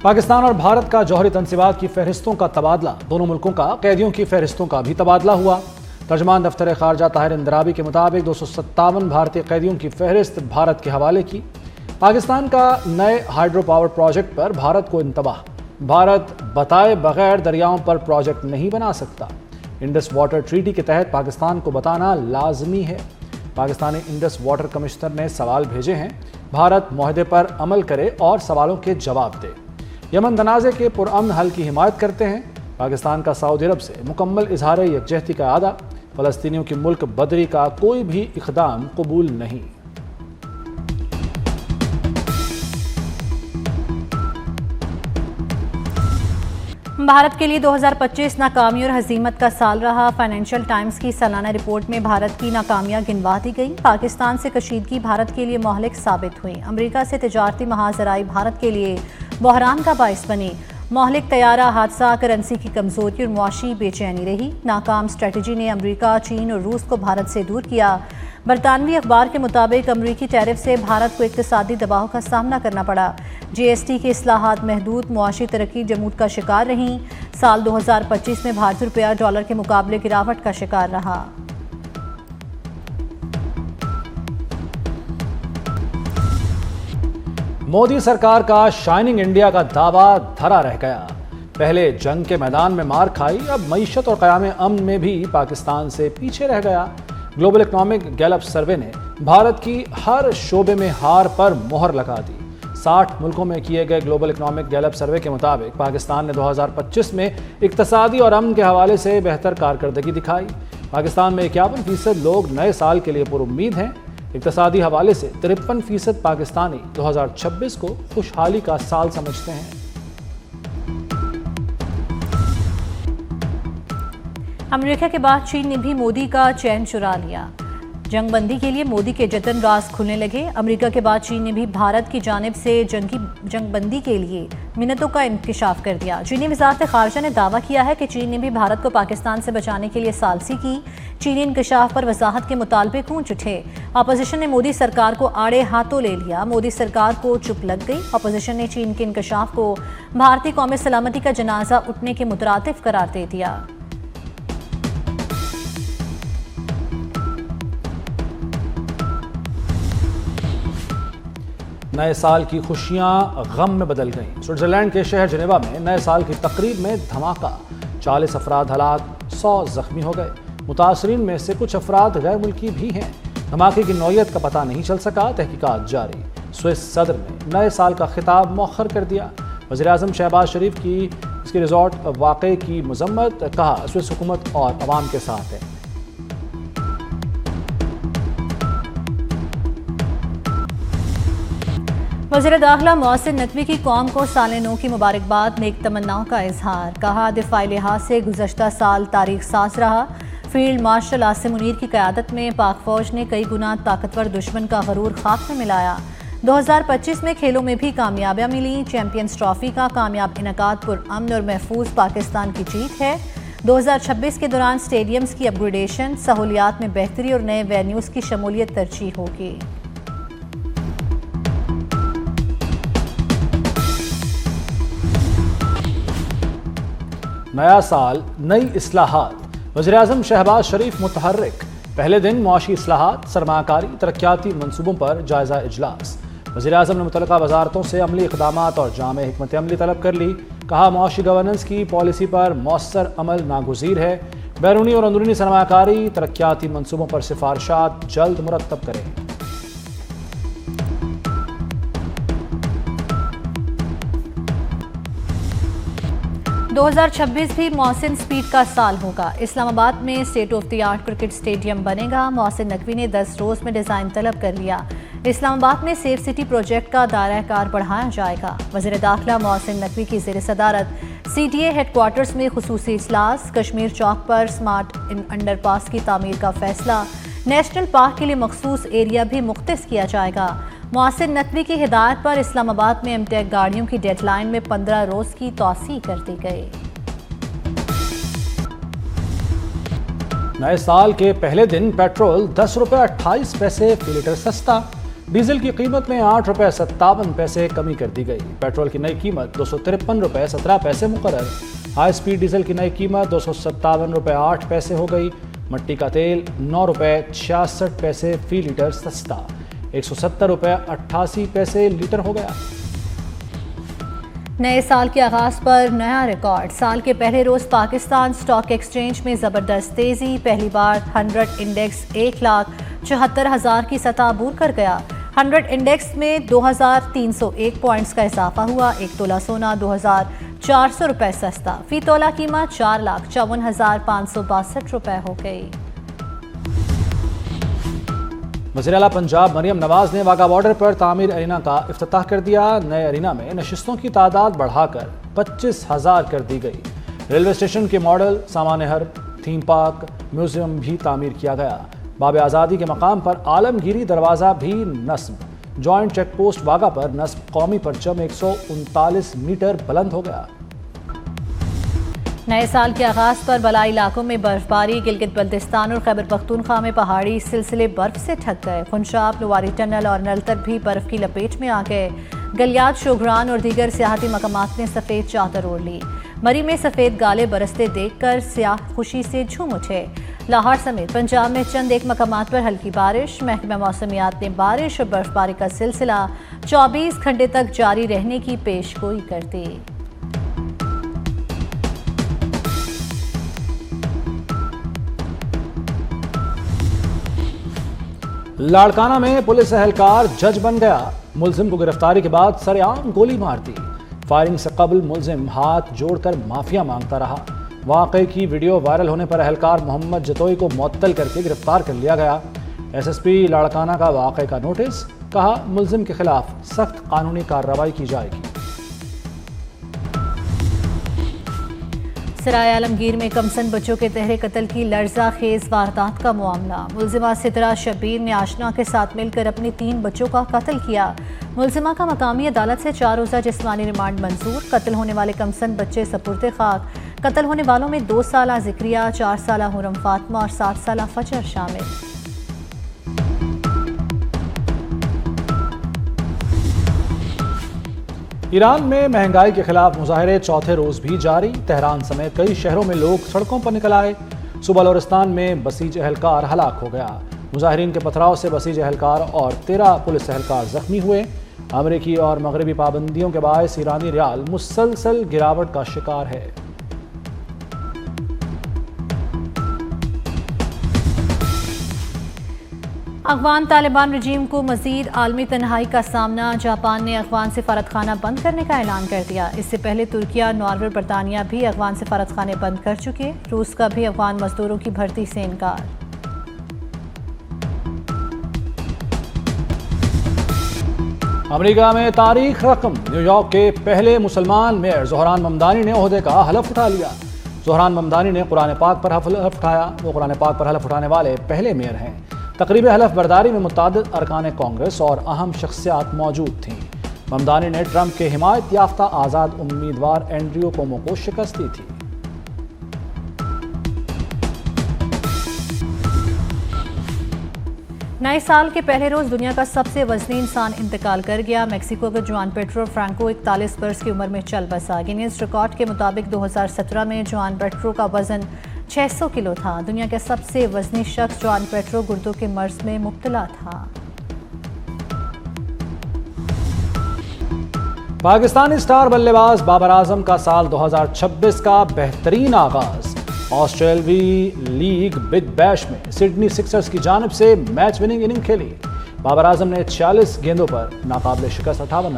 پاکستان اور بھارت کا جوہری تنصیبات کی فہرستوں کا تبادلہ، دونوں ملکوں کا قیدیوں کی فہرستوں کا بھی تبادلہ ہوا۔ ترجمان دفتر خارجہ طاہر اندرابی کے مطابق 257 بھارتی قیدیوں کی فہرست بھارت کے حوالے کی۔ پاکستان کا نئے ہائیڈرو پاور پروجیکٹ پر بھارت کو انتباہ، بھارت بتائے بغیر دریاؤں پر پروجیکٹ نہیں بنا سکتا۔ انڈس واٹر ٹریٹی کے تحت پاکستان کو بتانا لازمی ہے۔ پاکستانی انڈس واٹر کمشنر نے سوال بھیجے ہیں، بھارت معاہدے پر عمل کرے اور سوالوں کے جواب دے۔ یمن تنازع کے پرامن حل کی حمایت کرتے ہیں۔ پاکستان کا سعودی عرب سے مکمل اظہار یکجہتی کا اعادہ، فلسطینیوں کی ملک بدری کا کوئی بھی اقدام قبول نہیں۔ بھارت کے لیے 2025 ناکامی اور ہزیمت کا سال رہا۔ فائنینشل ٹائمز کی سالانہ رپورٹ میں بھارت کی ناکامیاں گنوا دی گئیں۔ پاکستان سے کشیدگی بھارت کے لیے مہلک ثابت ہوئی۔ امریکہ سے تجارتی محاذرائی بھارت کے لیے بحران کا باعث بنی۔ مہلک طیارہ حادثہ، کرنسی کی کمزوری اور معاشی بے چینی رہی۔ ناکام اسٹریٹجی نے امریکہ، چین اور روس کو بھارت سے دور کیا۔ برطانوی اخبار کے مطابق امریکی ٹیرف سے بھارت کو اقتصادی دباؤ کا سامنا کرنا پڑا۔ جی ایس ٹی کی اصلاحات محدود، معاشی ترقی جمود کا شکار رہیں۔ سال 2025 میں بھارتی روپیہ ڈالر کے مقابلے گراوٹ کا شکار رہا۔ مودی سرکار کا شائننگ انڈیا کا دعویٰ دھرا رہ گیا۔ پہلے جنگ کے میدان میں مار کھائی، اب معیشت اور قیام امن میں بھی پاکستان سے پیچھے رہ گیا۔ گلوبل اکنامک گیلپ سروے نے بھارت کی ہر شعبے میں ہار پر مہر لگا دی۔ 60 ملکوں میں کیے گئے گلوبل اکنامک گیلپ سروے کے مطابق پاکستان نے 2025 میں اقتصادی اور امن کے حوالے سے بہتر کارکردگی دکھائی۔ پاکستان میں 51% لوگ نئے سال کے لیے پر امید ہیں۔ اقتصادی حوالے سے 53% پاکستانی 2026 کو خوشحالی کا سال سمجھتے ہیں۔ امریکہ کے بعد چین نے بھی مودی کا چین چرا لیا۔ جنگ بندی کے لیے مودی کے جتن راز کھلنے لگے۔ امریکہ کے بعد چین نے بھی بھارت کی جانب سے جنگ بندی کے لیے منتوں کا انکشاف کر دیا۔ چینی وزارت خارجہ نے دعویٰ کیا ہے کہ چین نے بھی بھارت کو پاکستان سے بچانے کے لیے ثالثی کی۔ چینی انکشاف پر وضاحت کے مطالبے گونج اٹھے۔ اپوزیشن نے مودی سرکار کو آڑے ہاتھوں لے لیا۔ مودی سرکار کو چپ لگ گئی۔ اپوزیشن نے چین کے انکشاف کو بھارتی قومی سلامتی کا جنازہ اٹھنے کے مترادف قرار دے دیا۔ نئے سال کی خوشیاں غم میں بدل گئیں۔ سوئٹزرلینڈ کے شہر جنیوا میں نئے سال کی تقریب میں دھماکہ، 40 افراد ہلاک، 100 زخمی ہو گئے۔ متاثرین میں سے کچھ افراد غیر ملکی بھی ہیں۔ دھماکے کی نوعیت کا پتہ نہیں چل سکا، تحقیقات جاری۔ سوئس صدر نے نئے سال کا خطاب مؤخر کر دیا۔ وزیر اعظم شہباز شریف کی اس کے ریزورٹ واقعے کی مذمت، کہا سوئس حکومت اور عوام کے ساتھ ہے۔ وزیر داخلہ محسن نقوی کی قوم کو سال نو کی مبارکباد، نیک تمناؤں کا اظہار، کہا دفاعی لحاظ سے گزشتہ سال تاریخ ساز رہا۔ فیلڈ مارشل عاصم منیر کی قیادت میں پاک فوج نے کئی گنا طاقتور دشمن کا غرور خاک میں ملایا۔ 2025 میں کھیلوں میں بھی کامیابیاں ملی۔ چیمپئنز ٹرافی کا کامیاب انعقاد پرامن اور محفوظ پاکستان کی جیت ہے۔ 2026 کے دوران سٹیڈیمز کی اپ گریڈیشن، سہولیات میں بہتری اور نئے وینیوز کی شمولیت ترجیح ہوگی۔ نیا سال، نئی اصلاحات، وزیراعظم شہباز شریف متحرک۔ پہلے دن معاشی اصلاحات، سرمایہ کاری، ترقیاتی منصوبوں پر جائزہ اجلاس۔ وزیراعظم نے متعلقہ وزارتوں سے عملی اقدامات اور جامع حکمت عملی طلب کر لی۔ کہا معاشی گورننس کی پالیسی پر مؤثر عمل ناگزیر ہے۔ بیرونی اور اندرونی سرمایہ کاری، ترقیاتی منصوبوں پر سفارشات جلد مرتب کریں۔ 2026 بھی محسن سپیڈ کا سال ہوگا۔ اسلام آباد میں state of the art cricket stadium بنے گا۔ محسن نقوی نے 10 روز میں ڈیزائن طلب کر لیا۔ اسلام آباد میں سیف سٹی پروجیکٹ کا دائرہ کار بڑھایا جائے گا۔ وزیر داخلہ محسن نقوی کی زیر صدارت C D A headquarters میں خصوصی اجلاس۔ کشمیر چوک پر سمارٹ انڈر پاس کی تعمیر کا فیصلہ۔ نیشنل پارک کے لیے مخصوص ایریا بھی مختص کیا جائے گا۔ محسن نقوی کی ہدایت پر اسلام آباد میں ایم ٹیک گاڑیوں کی ڈیڈ لائن میں 15 روز کی توسیع کر دی گئی۔ نئے سال کے پہلے دن پیٹرول 10 روپے 28 پیسے فی لیٹر سستا۔ ڈیزل کی قیمت میں 8 روپے 57 پیسے کمی کر دی گئی۔ پیٹرول کی نئی قیمت 253 روپے 17 پیسے مقرر۔ ہائی سپیڈ ڈیزل کی نئی قیمت 257 روپے 8 پیسے ہو گئی۔ مٹی کا تیل 9 روپے 66 پیسے فی لیٹر سستا، 170 روپے 88 پیسے لیٹر ہو گیا۔ نئے سال کے آغاز پر نیا ریکارڈ۔ سال کے پہلے روز پاکستان اسٹاک ایکسچینج میں زبردست تیزی، پہلی بار 100 انڈیکس 1,74,000 کی سطح عبور کر گیا۔ 100 انڈیکس میں 2,301 پوائنٹس کا اضافہ ہوا۔ ایک تولہ سونا 2,400 روپے سستا، فی تولہ قیمت 4,54,562 روپے ہو گئی۔ وزیر اعلیٰ پنجاب مریم نواز نے واگا بارڈر پر تعمیر ارینا کا افتتاح کر دیا۔ نئے ارینا میں نشستوں کی تعداد بڑھا کر 25,000 کر دی گئی۔ ریلوے اسٹیشن کے ماڈل، سامان حرب، تھیم پارک، میوزیم بھی تعمیر کیا گیا۔ باب آزادی کے مقام پر عالمگیری دروازہ بھی نصب۔ جوائنٹ چیک پوسٹ واگا پر نصب قومی پرچم 139 میٹر بلند ہو گیا۔ نئے سال کے آغاز پر بالائی علاقوں میں برف باری، گلگت بلتستان اور خیبر پختونخوا میں پہاڑی سلسلے برف سے ڈھک گئے۔ خنشاب، لواری ٹنل اور نلتر بھی برف کی لپیٹ میں آ گئے۔ گلیات، شوگران اور دیگر سیاحتی مقامات نے سفید چادر اوڑھ لی۔ مری میں سفید گالے برستے دیکھ کر سیاح خوشی سے جھوم اٹھے۔ لاہور سمیت پنجاب میں چند ایک مقامات پر ہلکی بارش۔ محکمہ موسمیات نے بارش اور برف باری کا سلسلہ 24 گھنٹے تک جاری رہنے کی پیش گوئی کر دی۔ لاڑکانہ میں پولیس اہلکار جج بن گیا۔ ملزم کو گرفتاری کے بعد سر عام گولی مار دی۔ فائرنگ سے قبل ملزم ہاتھ جوڑ کر معافیا مانگتا رہا۔ واقعے کی ویڈیو وائرل ہونے پر اہلکار محمد جتوئی کو معطل کر کے گرفتار کر لیا گیا۔ ایس ایس پی لاڑکانہ کا واقعے کا نوٹس، کہا ملزم کے خلاف سخت قانونی کارروائی کی جائے گی۔ سرائے عالمگیر میں کمسن بچوں کے تہرے قتل کی لرزہ خیز واردات کا معاملہ۔ ملزمہ سدرا شبیر نے آشنا کے ساتھ مل کر اپنے 3 بچوں کا قتل کیا۔ ملزمہ کا مقامی عدالت سے 4 روزہ جسمانی ریمانڈ منظور۔ قتل ہونے والے کمسن بچے سپرد خاک۔ قتل ہونے والوں میں 2 سالہ ذکریہ، 4 سالہ حرم فاطمہ اور 7 سالہ فجر شامل۔ ایران میں مہنگائی کے خلاف مظاہرے چوتھے روز بھی جاری۔ تہران سمیت کئی شہروں میں لوگ سڑکوں پر نکل آئے۔ صوبہ لورستان میں بسیج اہلکار ہلاک ہو گیا۔ مظاہرین کے پتھراؤ سے بسیج اہلکار اور 13 پولیس اہلکار زخمی ہوئے۔ امریکی اور مغربی پابندیوں کے باعث ایرانی ریال مسلسل گراوٹ کا شکار ہے۔ افغان طالبان رجیم کو مزید عالمی تنہائی کا سامنا۔ جاپان نے افغان سفارت خانہ بند کرنے کا اعلان کر دیا۔ اس سے پہلے ترکیہ، ناروے، برطانیہ بھی افغان سفارت خانے بند کر چکے۔ روس کا بھی افغان مزدوروں کی بھرتی سے انکار۔ امریکہ میں تاریخ رقم، نیو یارک کے پہلے مسلمان میئر زہران ممدانی نے عہدے کا حلف اٹھا لیا۔ زہران ممدانی نے قرآن پاک پر حلف اٹھایا۔ وہ قرآن پاک پر حلف اٹھانے والے پہلے میئر ہیں۔ تقریب حلف برداری میں متعدد ارکان کانگریس اور اہم شخصیات موجود تھیں۔ ممدانی نے ٹرمپ کے حمایت یافتہ آزاد امیدوار اینڈریو کومو کو شکست دی تھی۔ نئے سال کے پہلے روز دنیا کا سب سے وزنی انسان انتقال کر گیا۔ میکسیکو کا جوان پیڈرو فرانکو 41 برس کی عمر میں چل بسا۔ گینیس ریکارڈ کے مطابق 2017 میں جوان پیڈرو کا وزن 600 کلو تھا۔ دنیا کے سب سے وزنی شخص جوان پیڈرو گردوں کے مرض میں مبتلا تھا۔ پاکستانی سٹار بلے باز بابر اعظم کا سال 2026 کا بہترین آغاز۔ آسٹریلوی لیگ بگ بیش میں سڈنی سکسرز کی جانب سے میچ وننگ اننگ کھیلی۔ بابر اعظم نے 46 گیندوں پر ناقابل شکست 58